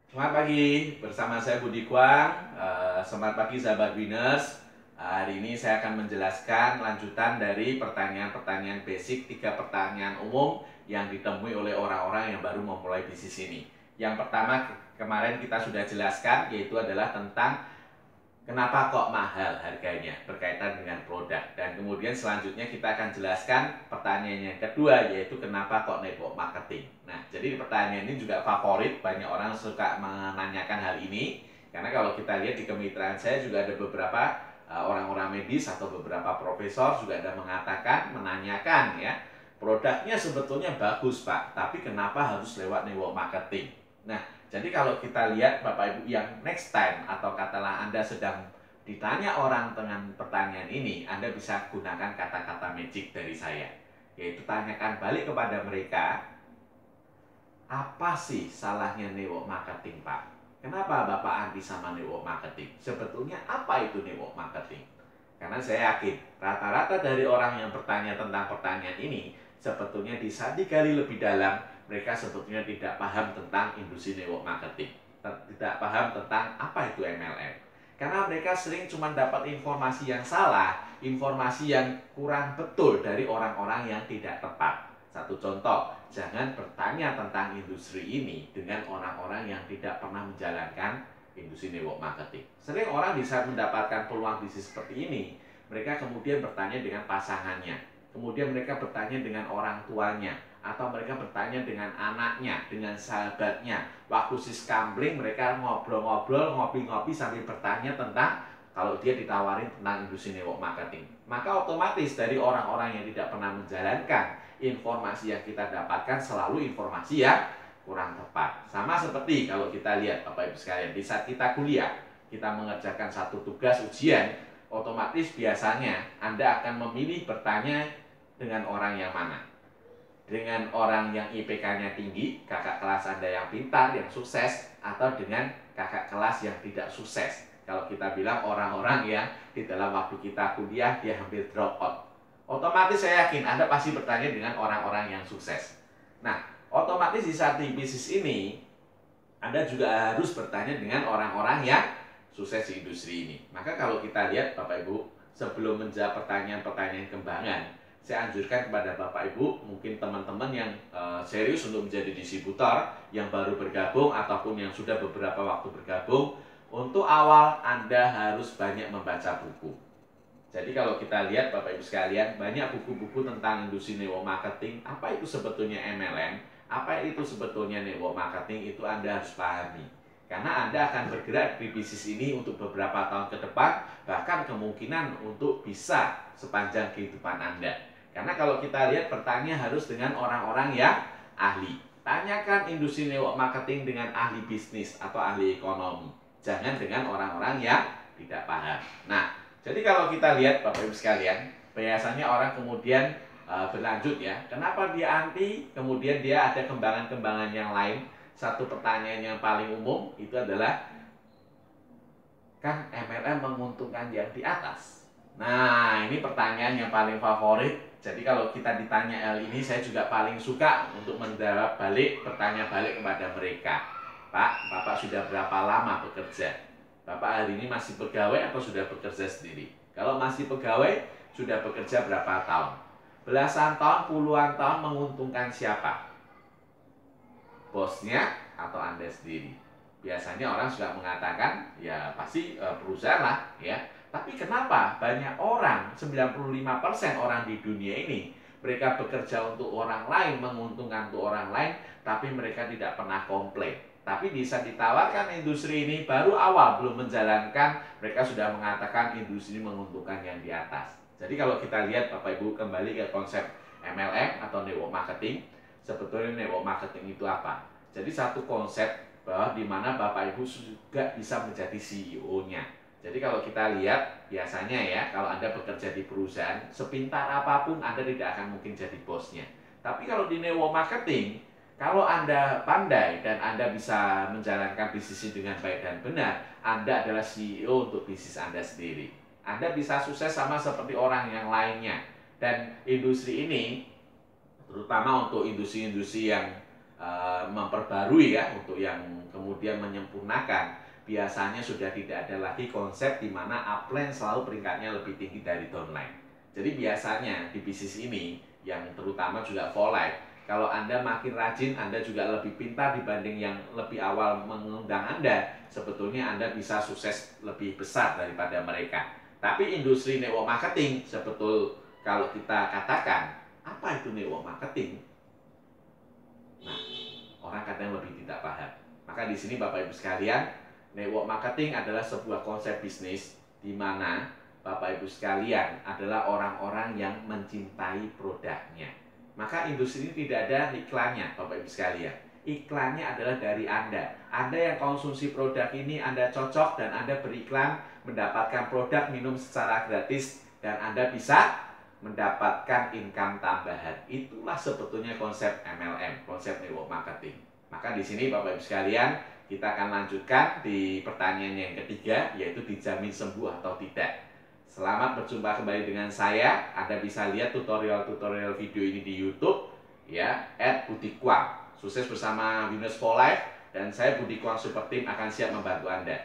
Selamat pagi, bersama saya Budi Kwang. Selamat pagi sahabat Winners. Hari ini saya akan menjelaskan lanjutan dari pertanyaan-pertanyaan basic, 3 pertanyaan umum yang ditemui oleh orang-orang yang baru memulai bisnis ini. Yang pertama kemarin kita sudah jelaskan, yaitu adalah tentang kenapa kok mahal harganya berkaitan dengan produk. Dan kemudian selanjutnya kita akan jelaskan pertanyaan yang kedua, yaitu kenapa kok network marketing. Nah, jadi pertanyaan ini juga favorit, banyak orang suka menanyakan hal ini. Karena kalau kita lihat di kemitraan saya juga ada beberapa orang-orang medis atau beberapa profesor juga ada mengatakan, menanyakan ya, produknya sebetulnya bagus Pak, tapi kenapa harus lewat network marketing? Nah, jadi kalau kita lihat Bapak Ibu yang next time atau katalah Anda sedang ditanya orang dengan pertanyaan ini, Anda bisa gunakan kata-kata magic dari saya. Yaitu tanyakan balik kepada mereka, apa sih salahnya network marketing Pak? Kenapa Bapak anti sama network marketing? Sebetulnya apa itu network marketing? Karena saya yakin rata-rata dari orang yang bertanya tentang pertanyaan ini sebetulnya di saat digali lebih dalam, mereka sebetulnya tidak paham tentang industri network marketing, tidak paham tentang apa itu MLM. Karena mereka sering cuma dapat informasi yang salah, informasi yang kurang betul dari orang-orang yang tidak tepat. Satu contoh, jangan bertanya tentang industri ini dengan orang-orang yang tidak pernah menjalankan industri network marketing. Sering orang bisa mendapatkan peluang bisnis seperti ini, mereka kemudian bertanya dengan pasangannya, kemudian mereka bertanya dengan orang tuanya, atau mereka bertanya dengan anaknya, dengan sahabatnya. Waktu siskambling mereka ngobrol-ngobrol, ngopi-ngopi sambil bertanya tentang kalau dia ditawarin tentang industri network marketing. Maka otomatis dari orang-orang yang tidak pernah menjalankan, informasi yang kita dapatkan selalu informasi yang kurang tepat. Sama seperti kalau kita lihat Bapak Ibu sekalian, di saat kita kuliah, kita mengerjakan satu tugas ujian, otomatis biasanya Anda akan memilih bertanya dengan orang yang mana? Dengan orang yang IPK-nya tinggi, kakak kelas Anda yang pintar, yang sukses, atau dengan kakak kelas yang tidak sukses. Kalau kita bilang orang-orang yang di dalam waktu kita kuliah, dia hampir drop out. Otomatis saya yakin Anda pasti bertanya dengan orang-orang yang sukses. Nah, otomatis di saat di bisnis ini, Anda juga harus bertanya dengan orang-orang yang sukses di industri ini. Maka kalau kita lihat Bapak Ibu, sebelum menjawab pertanyaan-pertanyaan kembangan, saya anjurkan kepada Bapak Ibu, mungkin teman-teman yang serius untuk menjadi distributor, yang baru bergabung ataupun yang sudah beberapa waktu bergabung, untuk awal Anda harus banyak membaca buku. Jadi kalau kita lihat Bapak Ibu sekalian, banyak buku-buku tentang industri network marketing, apa itu sebetulnya MLM, apa itu sebetulnya network marketing, itu Anda harus pahami. Karena Anda akan bergerak di bisnis ini untuk beberapa tahun ke depan, bahkan kemungkinan untuk bisa sepanjang kehidupan Anda. Karena kalau kita lihat bertanya harus dengan orang-orang yang ahli. Tanyakan industri network marketing dengan ahli bisnis atau ahli ekonomi. Jangan dengan orang-orang yang tidak paham. Nah, jadi kalau kita lihat Bapak Ibu sekalian, biasanya orang kemudian berlanjut ya. Kenapa dia anti? Kemudian dia ada kembangan-kembangan yang lain. Satu pertanyaan yang paling umum itu adalah, kan MLM menguntungkan yang di atas? Nah, ini pertanyaan yang paling favorit. Jadi kalau kita ditanya hal ini, saya juga paling suka untuk menjawab balik, bertanya balik kepada mereka. Pak, Bapak sudah berapa lama bekerja? Bapak hari ini masih pegawai atau sudah bekerja sendiri? Kalau masih pegawai, sudah bekerja berapa tahun? Belasan tahun, puluhan tahun menguntungkan siapa? Bosnya atau Anda sendiri? Biasanya orang suka mengatakan, ya pasti perusahaan lah ya. Tapi kenapa banyak orang, 95% orang di dunia ini, mereka bekerja untuk orang lain, menguntungkan untuk orang lain, tapi mereka tidak pernah komplain. Tapi bisa ditawarkan industri ini, baru awal belum menjalankan, mereka sudah mengatakan industri ini menguntungkan yang di atas. Jadi kalau kita lihat Bapak Ibu kembali ke konsep MLM atau network marketing, sebetulnya network marketing itu apa? Jadi satu konsep bahwa di mana Bapak Ibu juga bisa menjadi CEO-nya. Jadi kalau kita lihat biasanya ya, kalau Anda bekerja di perusahaan, sepintar apapun Anda tidak akan mungkin jadi bosnya. Tapi kalau di network marketing, kalau Anda pandai dan Anda bisa menjalankan bisnis dengan baik dan benar, Anda adalah CEO untuk bisnis Anda sendiri. Anda bisa sukses sama seperti orang yang lainnya. Dan industri ini, terutama untuk industri-industri yang memperbarui ya, untuk yang kemudian menyempurnakan, biasanya sudah tidak ada lagi konsep di mana upline selalu peringkatnya lebih tinggi dari downline. Jadi biasanya di bisnis ini, yang terutama juga for life, kalau Anda makin rajin, Anda juga lebih pintar dibanding yang lebih awal mengundang Anda, sebetulnya Anda bisa sukses lebih besar daripada mereka. Tapi industri network marketing, kalau kita katakan, apa itu network marketing? Nah, orang kadang lebih tidak paham. Maka di sini Bapak Ibu sekalian, network marketing adalah sebuah konsep bisnis di mana Bapak Ibu sekalian adalah orang-orang yang mencintai produknya. Maka industri ini tidak ada iklannya, Bapak Ibu sekalian. Iklannya adalah dari Anda. Anda yang konsumsi produk ini, Anda cocok dan Anda beriklan mendapatkan produk minum secara gratis dan Anda bisa mendapatkan income tambahan. Itulah sebetulnya konsep MLM, konsep network marketing. Maka di sini Bapak Ibu sekalian, kita akan lanjutkan di pertanyaan yang ketiga, yaitu dijamin sembuh atau tidak. Selamat berjumpa kembali dengan saya. Anda bisa lihat tutorial-tutorial video ini di YouTube ya, @budikwang. Sukses bersama Winners for Life, dan saya Budi Kwang Super Team akan siap membantu Anda.